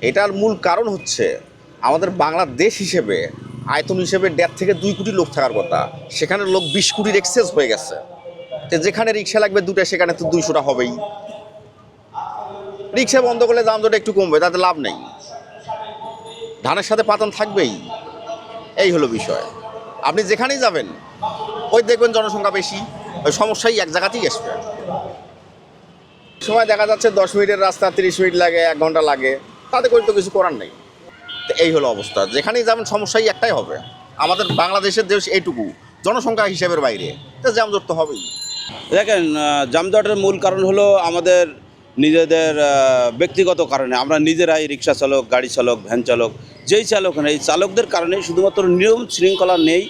এটার মূল কারণ হচ্ছে আমাদের বাংলাদেশ হিসেবে আয়তন হিসেবে 1.5 থেকে 2 কোটি লোক থাকার কথা, সেখানে লোক 20 কোটির এক্সেস হয়ে গেছে। তো যেখানে রিক্সা লাগবে 2টা সেখানে তো 200টা হবেই। রিক্সা বন্ধ করলে দাম দরটা একটু কমবে, তাতে লাভ নেই, ধানের সাথে পাতান থাকবেই। এই হলো বিষয়। আপনি যেখানেই যাবেন ওই দেখবেন জনসংখ্যা বেশি, ওই সমস্যাই এক জায়গাতেই আসবে। সময় দেখা যাচ্ছে 10 মিনিটের রাস্তা 30 মিনিট লাগে, 1 ঘন্টা লাগে, তাতে করে তো কিছু করার নেই। তো এই হলো অবস্থা, যেখানেই যাবেন সমস্যাই একটাই হবে। আমাদের বাংলাদেশের দেশ এইটুকু, জনসংখ্যা হিসেবের বাইরে, তো যানজট তো হবেই। দেখেন, যানজটের মূল কারণ হলো আমাদের নিজেদের ব্যক্তিগত কারণে। আমরা নিজেরাই রিক্সা চালক, গাড়ি চালক, ভ্যান চালক, যেই চালক না, এই চালকদের কারণে শুধুমাত্র নিয়ম শৃঙ্খলা নেই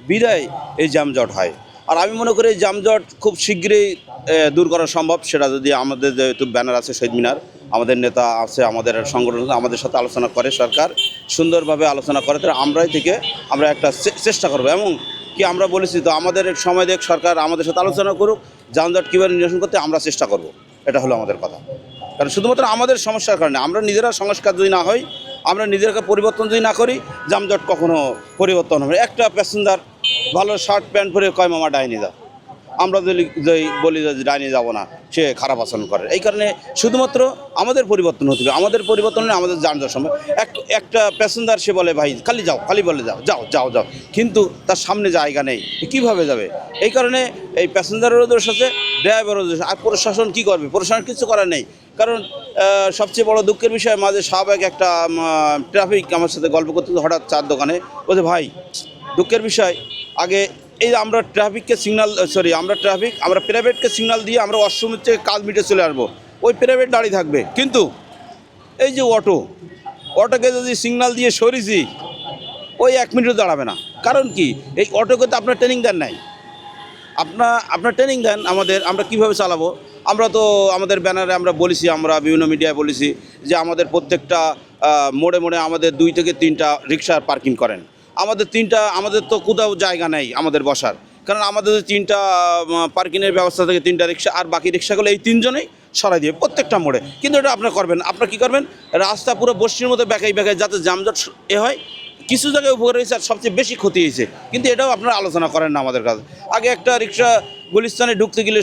বিধায় এই যানজট হয়। আর আমি মনে করি এই যানজট খুব শীঘ্রই দূর করা সম্ভব। সেটা যদি আমাদের যেহেতু ব্যানার আছে শহীদ মিনার, আমাদের নেতা আছে, আমাদের সংগঠন আমাদের সাথে আলোচনা করে, সরকার সুন্দরভাবে আলোচনা করে, তাহলে আমরা একটা চেষ্টা করবো। এবং কি আমরা বলেছি তো, আমাদের সময় দেখ সরকার আমাদের সাথে আলোচনা করুক, যানজট কীভাবে নিরসন করতে আমরা চেষ্টা করব। এটা হলো আমাদের কথা। কারণ শুধুমাত্র আমাদের সমস্যার কারণে আমরা নিজেরা সংস্কার যদি না হই, আমরা নিজেদেরকে পরিবর্তন যদি না করি, যানজট কখনো পরিবর্তন হবে। একটা প্যাসেঞ্জার ভালো শার্ট প্যান্ট পরে কয় মামা ডাইনি দাও, আমরা যদি বলি যে ডাইনি যাব না, সে খারাপ আচরণ করে। এই কারণে শুধুমাত্র আমাদের পরিবর্তন হতে হবে। আমাদের পরিবর্তন হলে আমাদের যানজট সময় একটা প্যাসেঞ্জার সে বলে ভাই খালি যাও, খালি বলে যাও যাও যাও যাও, কিন্তু তার সামনে জায়গা নেই, কীভাবে যাবে? এই কারণে এই প্যাসেঞ্জারেরও দোষ আছে, ড্রাইভারেরও দোষ। আর প্রশাসন কী করবে? প্রশাসন কিছু করার নেই। কারণ সবচেয়ে বড় দুঃখের বিষয়, মাঝে স্বাভাবিক একটা ট্রাফিক আমার সাথে গল্প করতে হঠাৎ চার দোকানে বলছে ভাই, দুঃখের বিষয়, আগে এই আমরা প্রাইভেটকে সিগন্যাল দিয়ে আমরা অষ্টমীর থেকে কাজ মিটে চলে আসবো, ওই প্রাইভেট দাঁড়িয়ে থাকবে। কিন্তু এই যে অটোকে যদি সিগন্যাল দিয়ে সরিয়েছি, ওই 1 মিনিটও দাঁড়াবে না। কারণ কি? এই অটোকে তো আপনার ট্রেনিং দেন নাই। আপনার ট্রেনিং দেন আমরা কীভাবে চালাবো। আমরা তো আমাদের ব্যানারে আমরা বলেছি, আমরা বিভিন্ন মিডিয়ায় বলেছি যে আমাদের প্রত্যেকটা মোড়ে মোড়ে আমাদের 2 থেকে 3টা রিক্সা পার্কিং করেন। আমাদের তো কোথাও জায়গা নেই আমাদের বসার, কারণ আমাদের 3টা পার্কিংয়ের ব্যবস্থা থেকে 3টা রিক্সা, আর বাকি রিক্সাগুলো এই 3জনেই সরাই দিয়ে প্রত্যেকটা মোড়ে। কিন্তু এটা আপনারা করবেন, আপনারা কী করবেন? রাস্তা পুরো বস্তির মতো বেঁকাই যাতে যানজট হয়। কিছু জায়গায় উপকার হয়েছে, আর সবচেয়ে বেশি ক্ষতি হয়েছে, কিন্তু এটাও আপনারা আলোচনা করেন না আমাদের কাছে। আগে একটা রিক্সা গুলিস্তানে ঢুকতে গেলে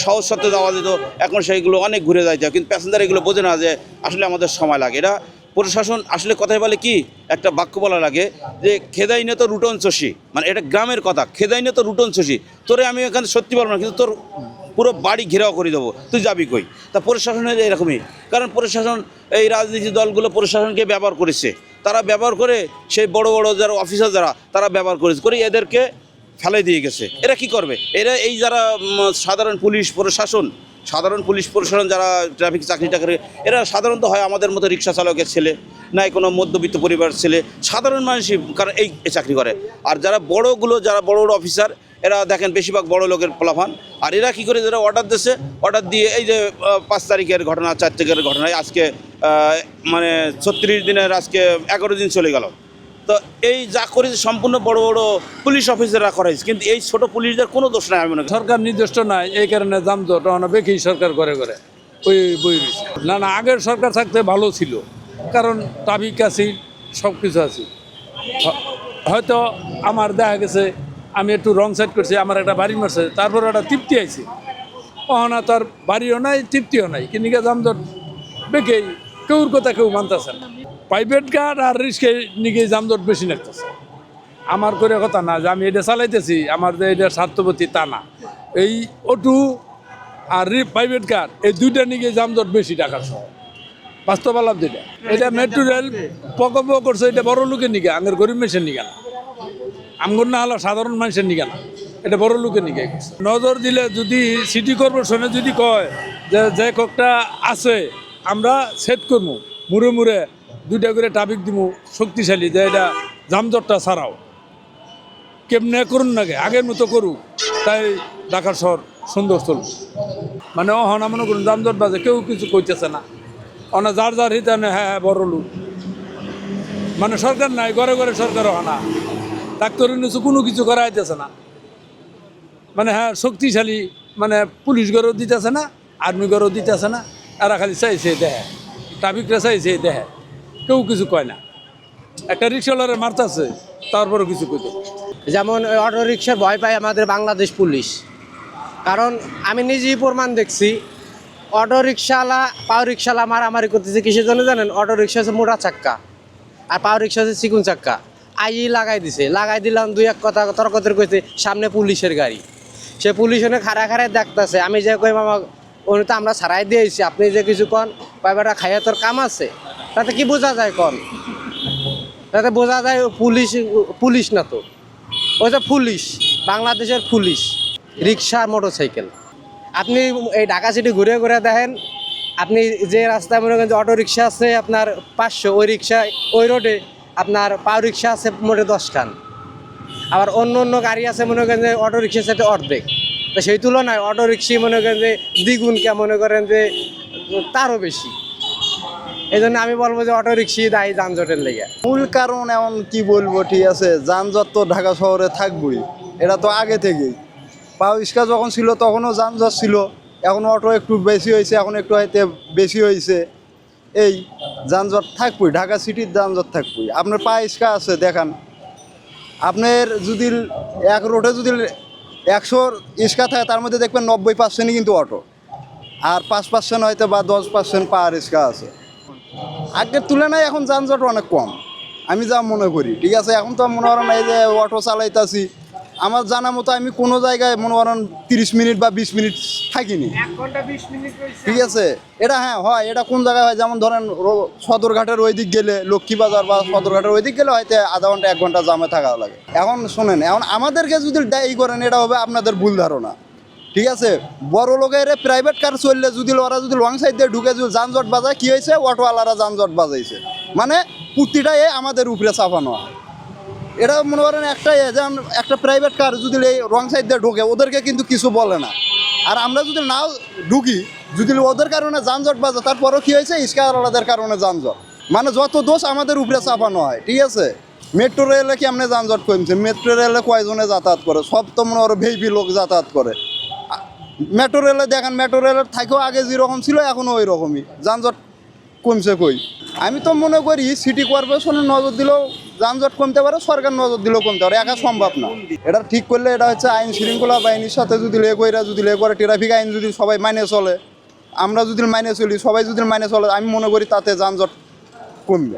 সহজ শর্তে যাওয়া যেত, এখন সেইগুলো অনেক ঘুরে যাইতে হয়। কিন্তু প্যাসেঞ্জার এগুলো বোঝে না যে আসলে আমাদের সময় লাগে। এটা প্রশাসন আসলে কথায় বলে কি, একটা বাক্য বলা লাগে যে খেদাই নে তো রুটন চষি, মানে এটা গ্রামের কথা, খেদাই নে তো রুটন চষি। তোরে আমি এখানে সত্যি বলবো না, কিন্তু তোর পুরো বাড়ি ঘেরাও করে দেবো, তুই যাবি কই? তা প্রশাসনের এরকমই, কারণ প্রশাসন এই রাজনীতি দলগুলো প্রশাসনকে ব্যবহার করেছে। তারা ব্যবহার করে সেই বড় বড় যারা অফিসার তারা ব্যবহার করে এদেরকে ফেলাই দিয়ে গেছে। এরা কি করবে? এই যারা সাধারণ পুলিশ প্রশাসন যারা ট্রাফিক চাকরিটা করে, এরা সাধারণত হয় আমাদের মতো রিক্সা চালকের ছেলে, নাই কোনো মধ্যবিত্ত পরিবারের ছেলে, সাধারণ মানুষই কারণ এই চাকরি করে। আর যারা বড় বড় অফিসার, এরা দেখেন বেশিরভাগ বড় লোকের ফলাফল। আর এরা কী করে? যারা অর্ডার দিয়ে এই যে 5 তারিখের ঘটনা, 4 তারিখের ঘটনায় আজকে মানে 36 দিনের আজকে 11 দিন চলে গেল। তো এই যা করেছে সম্পূর্ণ বড় বড় পুলিশ অফিসাররা করেছে, কিন্তু এই ছোট পুলিশদের কোনো দোষ নাই। আমি মনে করি সরকার নির্দিষ্ট নাই, এই কারণে যানজট বেশি সরকার করে ওই বই না। আগের সরকার থাকতে ভালো ছিল, কারণ ট্রাফিক আছে, সব কিছু আছে। হয়তো আমার দেখা গেছে আমি একটু রং সাইড করছি, আমার একটা বাড়ি মারছে, তারপর একটা তৃপ্তি আইছে। না, তার বাড়িও নাই, তৃপ্তিও নাই, কিন্তু যানজট বেঁকেই কেউর কথা কেউ মানতেছে না। প্রাইভেট কার আর রিক্সা নিকে যানজট বেশি লাগতেছে। আমার করে কথা না যে আমি এটা চালাইতেছি, আমার যে এটা স্বার্থপতি তা না। এই অটো আর প্রাইভেট কার, এই 2টা নিকে যানজট বেশি ঢাকার শহর। বাস্তব আলাপ যেটা, এটা মেট্রো রেল প্রকল্প করছে, এটা বড় লোকের নিকে, আগের গরিব মানুষের নিকে না। আমগর না হলো সাধারণ মানুষের নিকে না, এটা বড় লোকের নিকে। নজর দিলে যদি সিটি কর্পোরেশনে যদি কয় যে কয়েকটা আছে আমরা সেট করবো, মুড়ে 2টা করে ট্রাফিক দিব শক্তিশালী, যে এটা যানজটটা ছাড়াও কেমনে করুন নাকি আগের মতো করুক, তাই ঢাকার শহর সুন্দর চলবে। মানে অহনা মনে করুন যানজট বাজে, কেউ কিছু কইতেছে না। যার হিতানে হ্যাঁ বড় লোক, মানে সরকার নাই, ঘরে ঘরে সরকার অহনা, ডাক্তারের নিচু কোনো কিছু করা হইতেছে না। মানে হ্যাঁ শক্তিশালী, মানে পুলিশ ঘরেও দিতেছে না, আর্মি ঘরেও দিতেছে না, এরা খালি চাইছে দেহে, ট্রাফিকরা চাইছে দেহে। কেউ কিছু কয় না। একটা রিক্সাওয়ালারে মারতেছে, তারপরে কিছু কইতে। যেমন অটো রিক্সার ভয় পায় আমাদের বাংলাদেশ পুলিশ, কারণ আমি নিজেই প্রমাণ দেখছি। অটো রিক্সাওয়ালা পাও রিক্সাওয়ালা মারামারি করতেছে কিসের জন্য জানেন? অটো রিক্সা হচ্ছে মোটা চাক্কা আর পাও রিক্সা হচ্ছে চিকুন চাক্কা। লাগাই দিলাম, দুই এক কথা তর্কতর কইতে, সামনে পুলিশের গাড়ি, সে পুলিশ ওনে খাড়ায় দেখতেছে। আমি যে কই মামা উনি তো আমরা ছাড়াই দিয়েছি, আপনি যে কিছু কন কয়বারটা খাইয়া তোর কাম আছে, তাতে কি বোঝা যায় কন? তাতে বোঝা যায় পুলিশ না তো, ওই যে পুলিশ, বাংলাদেশের পুলিশ। রিক্সা আর মোটরসাইকেল, আপনি এই ঢাকা সিটি ঘুরে ঘুরে দেখেন, আপনি যে রাস্তায় মনে করেন যে অটো রিক্সা আছে আপনার 500, ওই রিক্সা ওই রোডে আপনার পাও রিক্সা আছে মোটে 10 খান। আবার অন্য গাড়ি আছে মনে করেন যে অটো রিক্সার সাথে অর্ধেক। তো সেই তুলনায় অটো রিক্সা মনে করেন যে দ্বিগুণ, কে মনে করেন যে তারও বেশি। এই জন্য আমি বলবো যে অটো রিক্সাই দায়ী যানজটের লেগে। মূল কারণ এমন কি বলবো, ঠিক আছে, যানজট তো ঢাকা শহরে থাকবই, এটা তো আগে থেকেই। পাও রিক্সা যখন ছিল তখনও যানজট ছিল, এখন অটো একটু বেশি হয়েছে, এখন একটু হয়তো বেশি হয়েছে। এই যানজট থাকবই, ঢাকা সিটির যানজট থাকবই। আপনার পা রিক্সা আছে দেখান, আপনার যদি এক রোডে যদি 100 রিক্সা থাকে, তার মধ্যে দেখবেন 90%ই কিন্তু অটো, আর 5% হয়তো বা 10% পা রিক্সা আছে। আগের তুলনায় এখন যানজট অনেক কম, আমি যা মনে করি। ঠিক আছে, এখন তো মনে করেন এই যে অটো চালাইতেছি, আমার জানা মতো আমি কোনো জায়গায় মনে করেন 30 মিনিট বা 20 মিনিট থাকিনি। 1 ঘন্টা 20 মিনিট। ঠিক আছে, এটা হ্যাঁ হয়, এটা কোন জায়গায় হয়, যেমন ধরেন সদরঘাটের ওই দিক গেলে, লক্ষ্মীবাজার বা সদরঘাটের ওই দিক গেলে হয়তো আধা ঘন্টা 1 ঘন্টা জামে থাকা লাগে। এখন শোনেন, এখন আমাদেরকে যদি দায়ী করেন, এটা হবে আপনাদের ভুল ধারণা। ঠিক আছে, বড় লোকের প্রাইভেট কার চললে যদি ওরা যদি লং সাইড দিয়ে ঢুকে যদি যানজট বাজায়, কী হয়েছে, অটোওয়ালারা যানজট বাজাইছে, মানে প্রতিটাই আমাদের উপরে চাপানো হয়। এটা মনে করেন যেমন একটা প্রাইভেট কার যদি এই রং সাইড দিয়ে ঢোকে, ওদেরকে কিন্তু কিছু বলে না। আর আমরা যদি নাও ঢুকি, যদি ওদের কারণে যানজট বাজে, তারপরও কী হয়েছে, রিক্সাওয়ালাদের কারণে যানজট, মানে যত দোষ আমাদের উপরে চাপানো হয়। ঠিক আছে, মেট্রো রেলে কি আপনি যানজট কমছে? মেট্রো রেলে কয়জনে যাতায়াত করে? সব তো মনে হয় ভিআইপি লোক যাতায়াত করে। মেট্রো রেলে দেখেন, মেট্রো রেলের থেকেও আগে যেরকম ছিল এখনও ওই রকমই, যানজট কমছে কই? আমি তো মনে করি সিটি কর্পোরেশনের নজর দিলেও যানজট কমতে পারে, সরকার নজর দিলেও কমতে পারে, একা সম্ভব না। এটা ঠিক করলে এটা হচ্ছে আইন শৃঙ্খলা বাহিনীর সাথে যদি লে করে ট্রাফিক আইন যদি সবাই মাইনে চলে, আমরা যদি মাইনে চলি, সবাই যদি মাইনে চলে, আমি মনে করি তাতে যানজট কমবে।